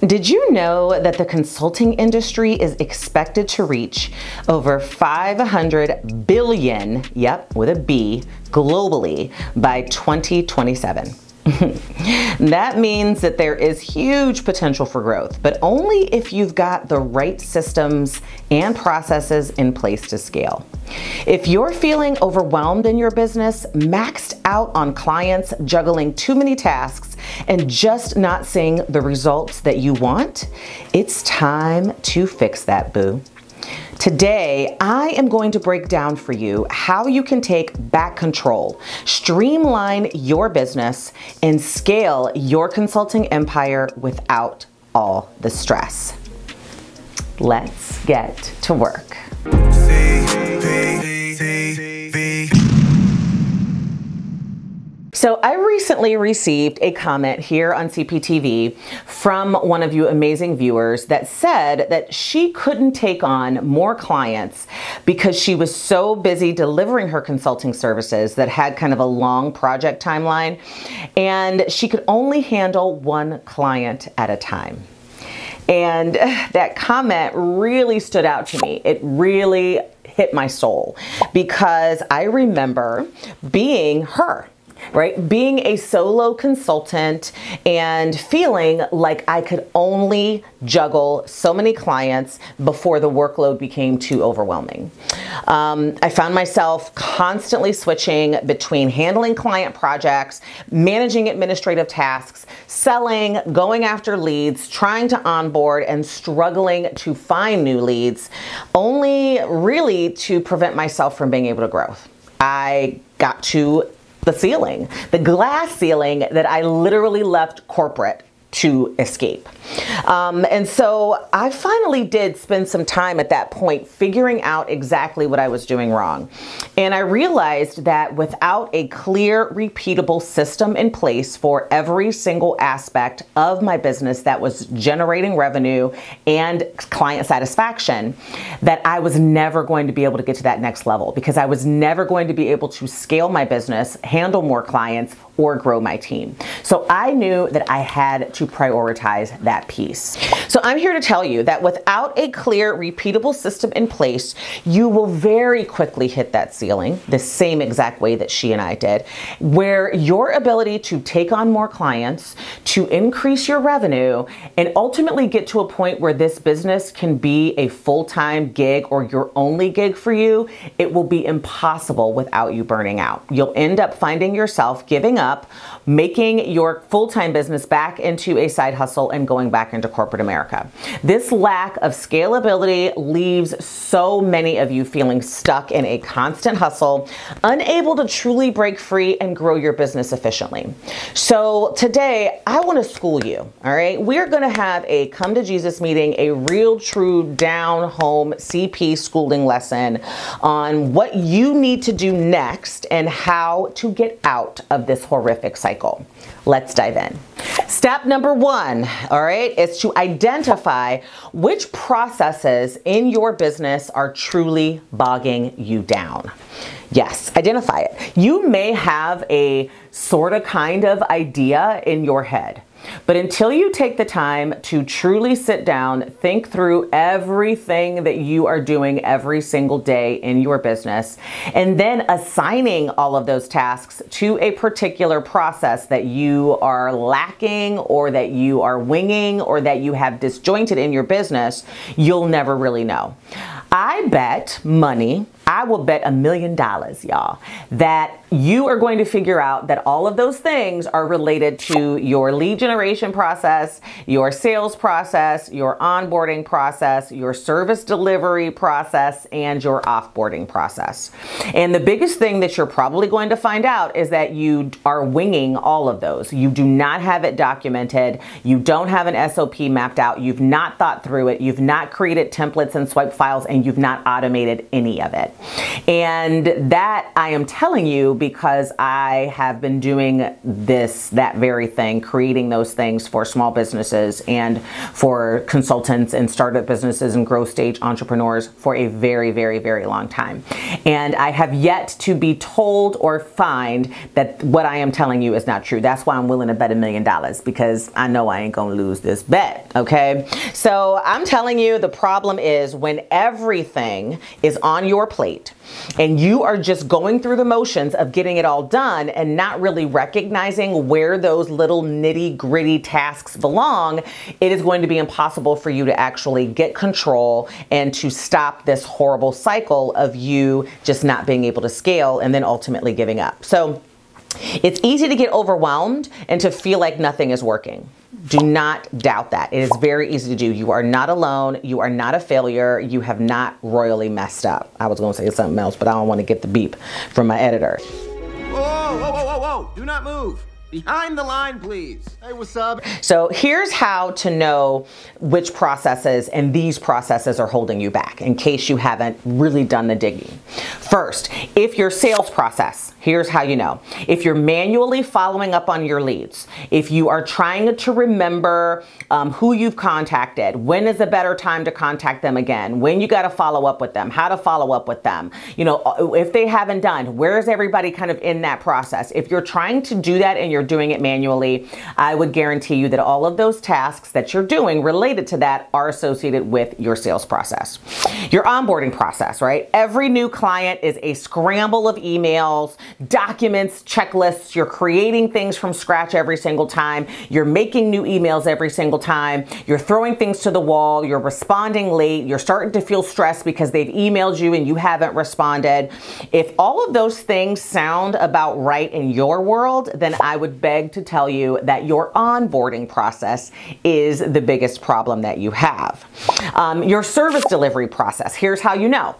Did you know that the consulting industry is expected to reach over 500 billion, yep, with a B, globally by 2027? That means that there is huge potential for growth, but only if you've got the right systems and processes in place to scale. If you're feeling overwhelmed in your business, maxed out on clients, juggling too many tasks, and just not seeing the results that you want, it's time to fix that, boo. Today, I am going to break down for you how you can take back control, streamline your business, and scale your consulting empire without all the stress. Let's get to work. So I recently received a comment here on CPTV from one of you amazing viewers that said that she couldn't take on more clients because she was so busy delivering her consulting services that had kind of a long project timeline, and she could only handle one client at a time. And that comment really stood out to me. It really hit my soul because I remember being her. Right? Being a solo consultant and feeling like I could only juggle so many clients before the workload became too overwhelming. I found myself constantly switching between handling client projects, managing administrative tasks, selling, going after leads, trying to onboard, and struggling to find new leads, only really to prevent myself from being able to grow. I got to the ceiling, the glass ceiling that I literally left corporate to escape. And so I finally did spend some time at that point figuring out exactly what I was doing wrong. And I realized that without a clear, repeatable system in place for every single aspect of my business that was generating revenue and client satisfaction, that I was never going to be able to get to that next level because I was never going to be able to scale my business, handle more clients, or grow my team. So I knew that I had to prioritize that piece. So I'm here to tell you that without a clear, repeatable system in place, you will very quickly hit that ceiling, the same exact way that she and I did, where your ability to take on more clients, to increase your revenue, and ultimately get to a point where this business can be a full-time gig or your only gig for you, it will be impossible without you burning out. You'll end up finding yourself giving up, making your full-time business back into a side hustle and going back into corporate America. This lack of scalability leaves so many of you feeling stuck in a constant hustle, unable to truly break free and grow your business efficiently. So today, I want to school you, all right? We're going to have a come to Jesus meeting, a real true down home CP schooling lesson on what you need to do next and how to get out of this horrific cycle. Let's dive in. Step number one, all right, is to identify which processes in your business are truly bogging you down. Yes, identify it. You may have a sort of kind of idea in your head, but until you take the time to truly sit down, think through everything that you are doing every single day in your business, and then assigning all of those tasks to a particular process that you are lacking or that you are winging or that you have disjointed in your business, you'll never really know. I bet money, I will bet $1 million, y'all, that you are going to figure out that all of those things are related to your lead generation process, your sales process, your onboarding process, your service delivery process, and your offboarding process. And the biggest thing that you're probably going to find out is that you are winging all of those. You do not have it documented. You don't have an SOP mapped out. You've not thought through it. You've not created templates and swipe files, and you've not automated any of it. And that I am telling you because I have been doing that very thing, creating those things for small businesses and for consultants and startup businesses and growth stage entrepreneurs for a very, very, very long time. And I have yet to be told or find that what I am telling you is not true. That's why I'm willing to bet $1 million, because I know I ain't gonna lose this bet, okay? So I'm telling you, the problem is when everything is on your plate and you are just going through the motions of getting it all done and not really recognizing where those little nitty-gritty tasks belong, it is going to be impossible for you to actually get control and to stop this horrible cycle of you just not being able to scale and then ultimately giving up. So it's easy to get overwhelmed and to feel like nothing is working. Do not doubt that. It is very easy to do. You are not alone. You are not a failure. You have not royally messed up. I was going to say something else, but I don't want to get the beep from my editor. Whoa, whoa, whoa, whoa, whoa. Do not move. Behind the line, please. Hey, what's up? So here's how to know which processes and these processes are holding you back in case you haven't really done the digging. First, if your sales process, here's how you know. If you're manually following up on your leads, if you are trying to remember who you've contacted, when is a better time to contact them again, when you got to follow up with them, how to follow up with them, you know, if they haven't done, where is everybody kind of in that process? If you're trying to do that and you're doing it manually, I would guarantee you that all of those tasks that you're doing related to that are associated with your sales process. Your onboarding process, right? Every new client is a scramble of emails, documents, checklists. You're creating things from scratch every single time. You're making new emails every single time. You're throwing things to the wall. You're responding late. You're starting to feel stressed because they've emailed you and you haven't responded. If all of those things sound about right in your world, then I would beg to tell you that your onboarding process is the biggest problem that you have. Your service delivery process, here's how you know.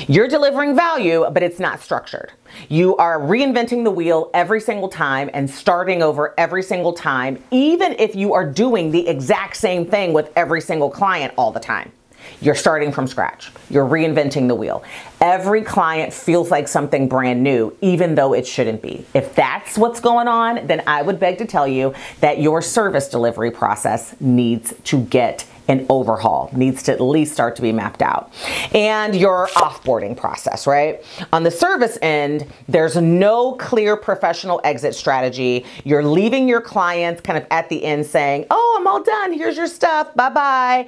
You're delivering value, but it's not structured. You are reinventing the wheel every single time and starting over every single time, even if you are doing the exact same thing with every single client all the time. You're starting from scratch. You're reinventing the wheel. Every client feels like something brand new, even though it shouldn't be. If that's what's going on, then I would beg to tell you that your service delivery process needs to get an overhaul, needs to at least start to be mapped out. And your offboarding process, right? On the service end, there's no clear professional exit strategy. You're leaving your clients kind of at the end saying, oh, I'm all done. Here's your stuff. Bye-bye.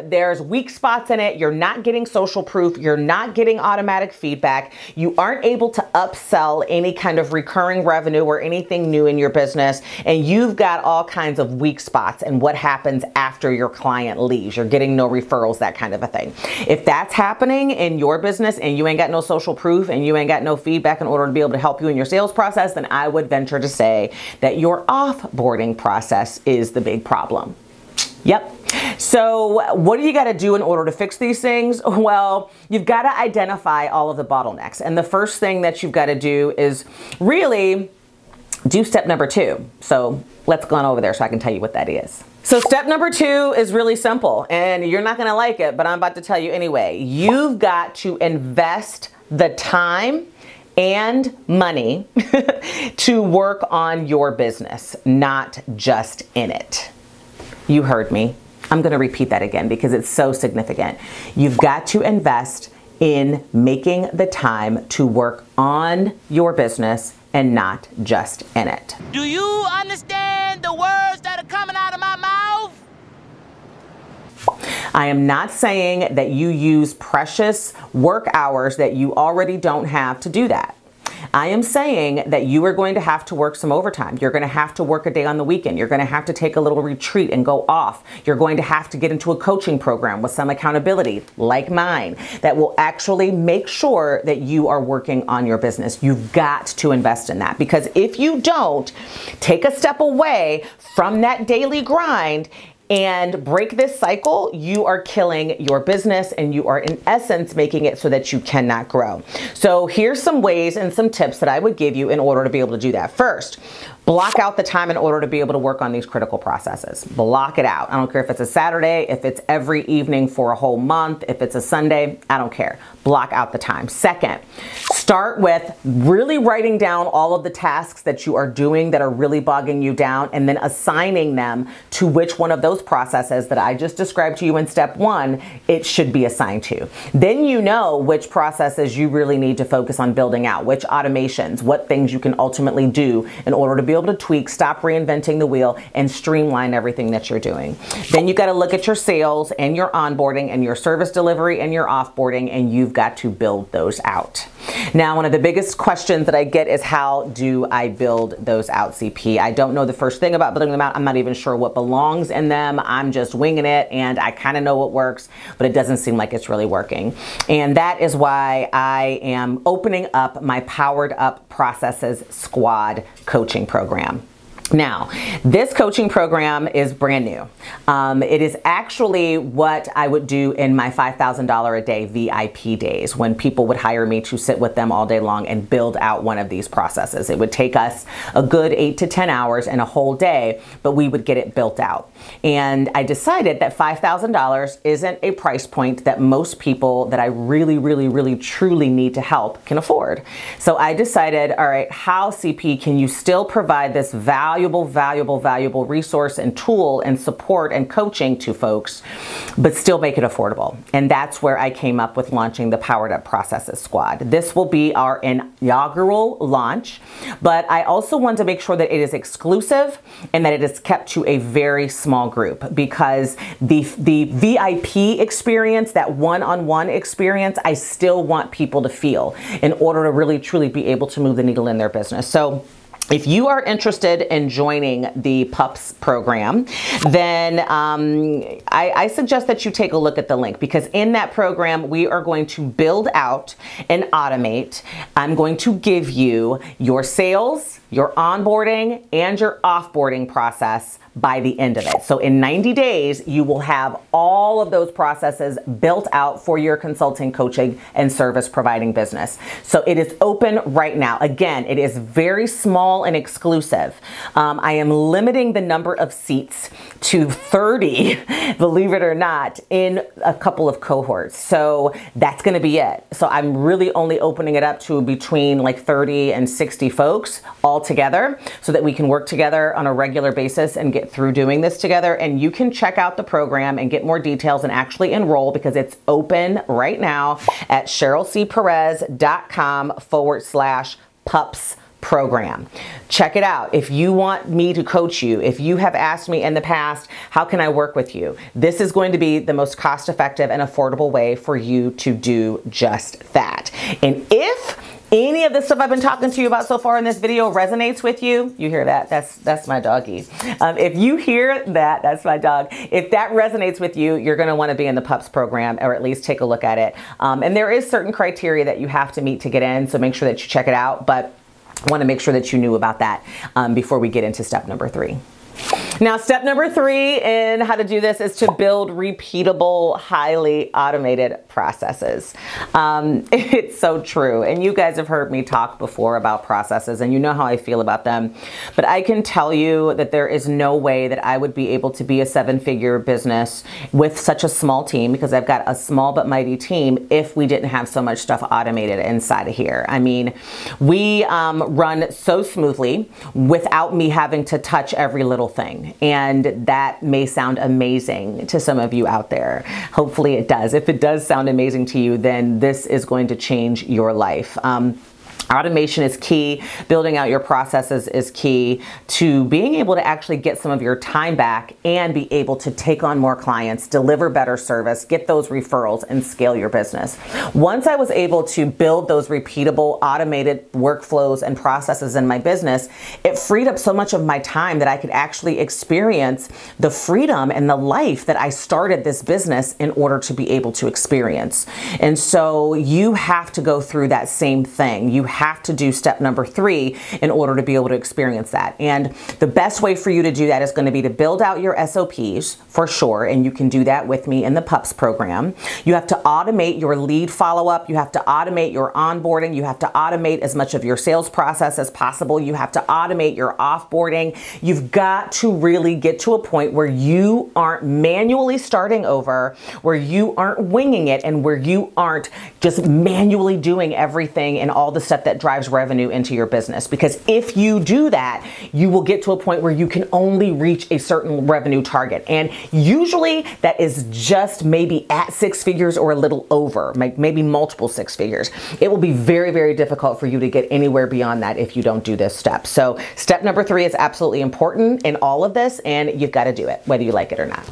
There's weak spots in it. You're not getting social proof. You're not getting automatic feedback. You aren't able to upsell any kind of recurring revenue or anything new in your business. And you've got all kinds of weak spots and what happens after your client leaves. You're getting no referrals, that kind of a thing. If that's happening in your business and you ain't got no social proof and you ain't got no feedback in order to be able to help you in your sales process, then I would venture to say that your offboarding process is the big problem. Yep. So what do you got to do in order to fix these things? Well, you've got to identify all of the bottlenecks. And the first thing that you've got to do is really do step number 2. So let's go on over there so I can tell you what that is. So step number 2 is really simple, and you're not going to like it, but I'm about to tell you anyway. You've got to invest the time and money to work on your business, not just in it. You heard me. I'm going to repeat that again because it's so significant. You've got to invest in making the time to work on your business and not just in it. Do you understand the words that are coming out of my mouth? I am not saying that you use precious work hours that you already don't have to do that. I am saying that you are going to have to work some overtime. You're going to have to work a day on the weekend. You're going to have to take a little retreat and go off. You're going to have to get into a coaching program with some accountability like mine that will actually make sure that you are working on your business. You've got to invest in that, because if you don't take a step away from that daily grind and break this cycle, you are killing your business and you are in essence making it so that you cannot grow. So here's some ways and some tips that I would give you in order to be able to do that. First, block out the time in order to be able to work on these critical processes. Block it out. I don't care if it's a Saturday, if it's every evening for a whole month, if it's a Sunday, I don't care. Block out the time. Second, start with really writing down all of the tasks that you are doing that are really bogging you down, and then assigning them to which one of those processes that I just described to you in step 1 it should be assigned to. Then you know which processes you really need to focus on building out, which automations, what things you can ultimately do in order to be able to tweak, stop reinventing the wheel, and streamline everything that you're doing. Then you got to look at your sales and your onboarding and your service delivery and your offboarding, and you've got to build those out. Now, one of the biggest questions that I get is, how do I build those out, CP? I don't know the first thing about building them out. I'm not even sure what belongs in them. I'm just winging it, and I kind of know what works, but it doesn't seem like it's really working. And that is why I am opening up my Powered Up Processes Squad coaching program. Now, this coaching program is brand new. It is actually what I would do in my $5,000 a day VIP days, when people would hire me to sit with them all day long and build out one of these processes. It would take us a good 8 to 10 hours and a whole day, but we would get it built out. And I decided that $5,000 isn't a price point that most people that I really, truly need to help can afford. So I decided, all right, how, CP, can you still provide this valuable resource and tool and support and coaching to folks, but still make it affordable? And that's where I came up with launching the Powered Up Processes Squad. This will be our inaugural launch, but I also want to make sure that it is exclusive and that it is kept to a very small group, because the VIP experience, that one-on-one experience, I still want people to feel in order to really truly be able to move the needle in their business. So if you are interested in joining the PUPS program, then I suggest that you take a look at the link, because in that program, we are going to build out and automate. I'm going to give you your sales, your onboarding, and your offboarding process by the end of it. So in 90 days, you will have all of those processes built out for your consulting, coaching, and service providing business. So it is open right now. Again, it is very small and exclusive. I am limiting the number of seats to 30, believe it or not, in a couple of cohorts. So that's going to be it. So I'm really only opening it up to between like 30 and 60 folks all together, so that we can work together on a regular basis and get through doing this together. And you can check out the program and get more details and actually enroll, because it's open right now at CherylCPerez.com/PUPS program. Check it out. If you want me to coach you, if you have asked me in the past, how can I work with you? This is going to be the most cost-effective and affordable way for you to do just that. And if any of the stuff I've been talking to you about so far in this video resonates with you, you hear that? That's my doggy. If you hear that, that's my dog. If that resonates with you, you're going to want to be in the PUPS program, or at least take a look at it. And there is certain criteria that you have to meet to get in, so make sure that you check it out. But I want to make sure that you knew about that before we get into step number 3. Now, step number 3 in how to do this is to build repeatable, highly automated processes. It's so true. And you guys have heard me talk before about processes, and you know how I feel about them. But I can tell you that there is no way that I would be able to be a 7-figure business with such a small team, because I've got a small but mighty team, if we didn't have so much stuff automated inside of here. I mean, we run so smoothly without me having to touch every little thing. And that may sound amazing to some of you out there. Hopefully it does. If it does sound amazing to you, then this is going to change your life. Automation is key. Building out your processes is key to being able to actually get some of your time back and be able to take on more clients, deliver better service, get those referrals, and scale your business. Once I was able to build those repeatable, automated workflows and processes in my business, it freed up so much of my time that I could actually experience the freedom and the life that I started this business in order to be able to experience. And so you have to go through that same thing. You have to do step number 3 in order to be able to experience that. And the best way for you to do that is going to be to build out your SOPs for sure. And you can do that with me in the PUPS program. You have to automate your lead follow-up. You have to automate your onboarding. You have to automate as much of your sales process as possible. You have to automate your offboarding. You've got to really get to a point where you aren't manually starting over, where you aren't winging it, and where you aren't just manually doing everything and all the stuff that drives revenue into your business. Because if you do that, you will get to a point where you can only reach a certain revenue target. And usually that is just maybe at 6 figures or a little over, maybe multiple 6 figures. It will be very, very difficult for you to get anywhere beyond that if you don't do this step. So step number 3 is absolutely important in all of this, and you've got to do it, whether you like it or not.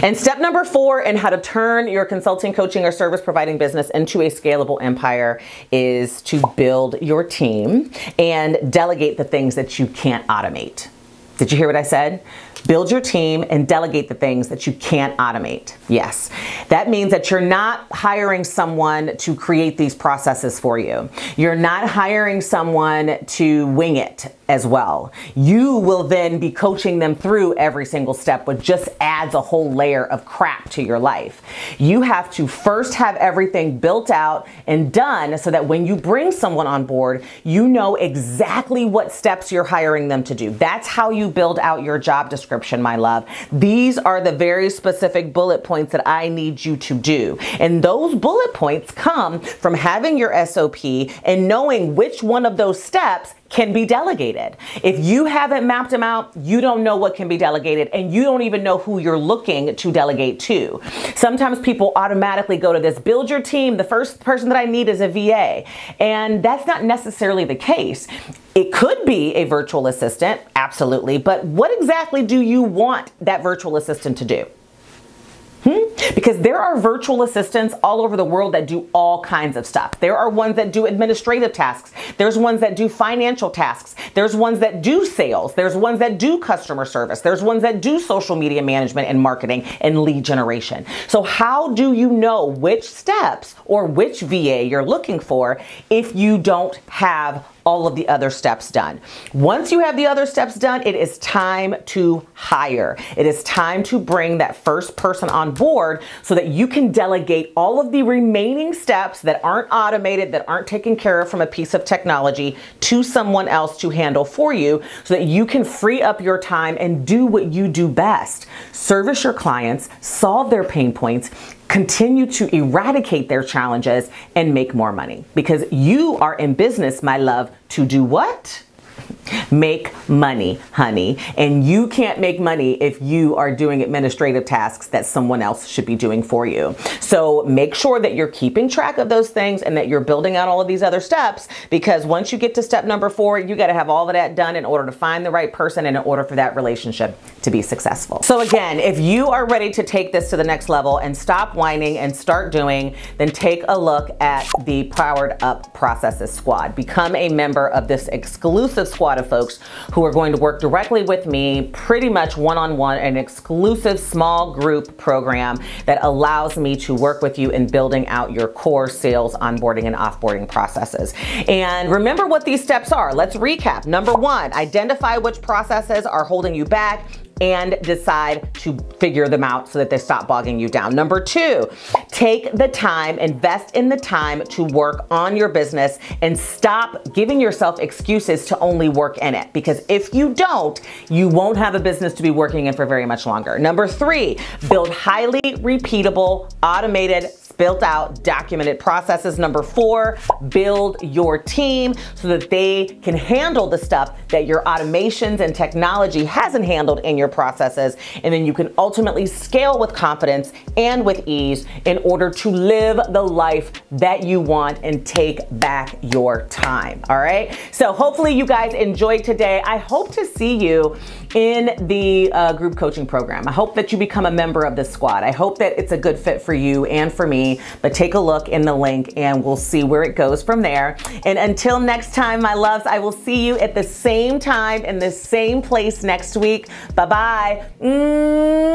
And step number 4 in how to turn your consulting, coaching, or service providing business into a scalable empire is to build your team and delegate the things that you can't automate. Did you hear what I said? Build your team and delegate the things that you can't automate. Yes. That means that you're not hiring someone to create these processes for you. You're not hiring someone to wing it as well. You will then be coaching them through every single step, which just adds a whole layer of crap to your life. You have to first have everything built out and done so that when you bring someone on board, you know exactly what steps you're hiring them to do. That's how you build out your job description, my love. These are the very specific bullet points that I need you to do. And those bullet points come from having your SOP and knowing which one of those steps can be delegated. If you haven't mapped them out, you don't know what can be delegated, and you don't even know who you're looking to delegate to. Sometimes people automatically go to this, build your team, the first person that I need is a VA. And that's not necessarily the case. It could be a virtual assistant, absolutely, but what exactly do you want that virtual assistant to do? Because there are virtual assistants all over the world that do all kinds of stuff. There are ones that do administrative tasks. There's ones that do financial tasks. There's ones that do sales. There's ones that do customer service. There's ones that do social media management and marketing and lead generation. So how do you know which steps or which VA you're looking for if you don't have all of the other steps done? Once you have the other steps done, it is time to hire. It is time to bring that first person on board so that you can delegate all of the remaining steps that aren't automated, that aren't taken care of from a piece of technology to someone else to handle for you so that you can free up your time and do what you do best. Service your clients, solve their pain points, continue to eradicate their challenges, and make more money. Because you are in business, my love, to do what? Make money, honey. And you can't make money if you are doing administrative tasks that someone else should be doing for you. So make sure that you're keeping track of those things and that you're building out all of these other steps, because once you get to step number 4, you got to have all of that done in order to find the right person and in order for that relationship to be successful. So again, if you are ready to take this to the next level and stop whining and start doing, then take a look at the Powered Up Processes Squad. Become a member of this exclusive squad of folks who are going to work directly with me, pretty much one-on-one, an exclusive small group program that allows me to work with you in building out your core sales, onboarding, and offboarding processes. And remember what these steps are. Let's recap. Number 1, identify which processes are holding you back and decide to figure them out so that they stop bogging you down. Number 2, take the time, invest in the time to work on your business and stop giving yourself excuses to only work in it. Because if you don't, you won't have a business to be working in for very much longer. Number 3, build highly repeatable, automated, built out, documented processes. Number 4, build your team so that they can handle the stuff that your automations and technology hasn't handled in your processes. And then you can ultimately scale with confidence and with ease in order to live the life that you want and take back your time. All right. So hopefully you guys enjoyed today. I hope to see you in the group coaching program. I hope that you become a member of this squad. I hope that it's a good fit for you and for me, but take a look in the link and we'll see where it goes from there. And until next time, my loves, I will see you at the same time in the same place next week. Bye-bye. Mwah!